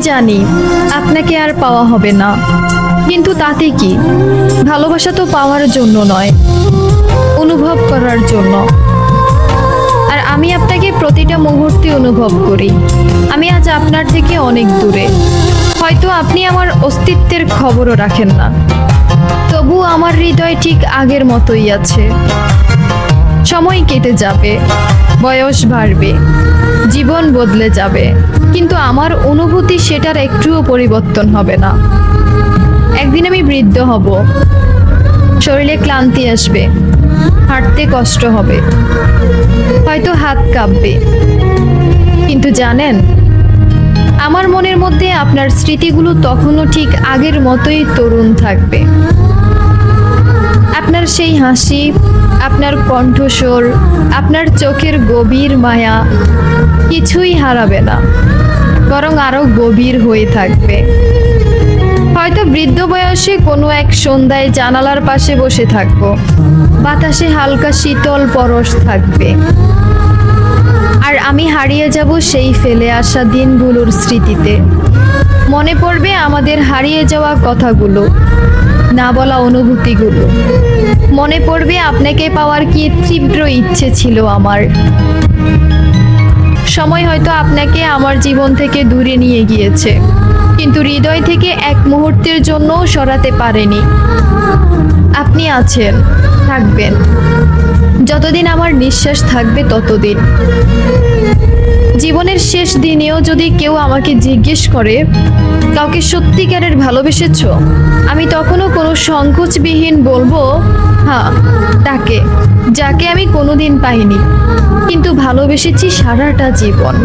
জানি আপনাকে আর পাওয়া হবে না, কিন্তু তাতে কি? ভালোবাসা তো পাওয়ার জন্য নয়, অনুভব করার জন্য। আর আমি আপনাকে প্রতিটা মুহূর্তে অনুভব করি। আমি আজ আপনার থেকে অনেক দূরে, হয়তো আপনি আমার অস্তিত্বের খবরও রাখেন না, তবু আমার হৃদয় ঠিক আগের মতোই আছে। সময় কেটে যাবে, বয়স বাড়বে, জীবন বদলে যাবে, কিন্তু আমার অনুভূতি সেটার একটুও পরিবর্তন হবে না। একদিন আমি বৃদ্ধ হব, শরীরে ক্লান্তি আসবে, হাঁটতে কষ্ট হবে, হয়তো হাত কাঁপবে, কিন্তু জানেন, আমার মনের মধ্যে আপনার স্মৃতিগুলো তখনও ঠিক আগের মতোই তরুণ থাকবে। আপনার সেই হাসি, আপনার কণ্ঠস্বর, আপনার চোখের গভীর মায়া কিছুই হারাবে না, বরং আরো গভীর হয়ে থাকবে। হয়তো বৃদ্ধ বয়সে কোনো এক সন্ধ্যায় জানালার পাশে বসে থাকবো, বাতাসে হালকা শীতল পরশ থাকবে, আর আমি হারিয়ে যাব সেই ফেলে আসা দিনগুলোর স্মৃতিতে। মনে পড়বে আমাদের হারিয়ে যাওয়া কথাগুলো, না বলা অনুভূতিগুলো। মনে পড়বে আপনাকে পাওয়ার কি তীব্র ইচ্ছে ছিল আমার। সময় হয়তো আপনাকে আমার জীবন থেকে দূরে নিয়ে গিয়েছে, কিন্তু হৃদয় থেকে এক মুহূর্তের জন্যও সরাতে পারেনি। আপনি আছেন, থাকবেন, যতদিন আমার নিঃশ্বাস থাকবে ততদিন। জীবনের শেষ দিনেও যদি কেউ আমাকে জিজ্ঞেস করে কাউকে সত্যিকারের ভালোবেসেছো, আমি তখনও কোনো সংকোচবিহীন বলবো, হ্যাঁ, তাকে, যাকে আমি কোনোদিন পাইনি, কিন্তু ভালোবেসেছি সারাটা জীবন।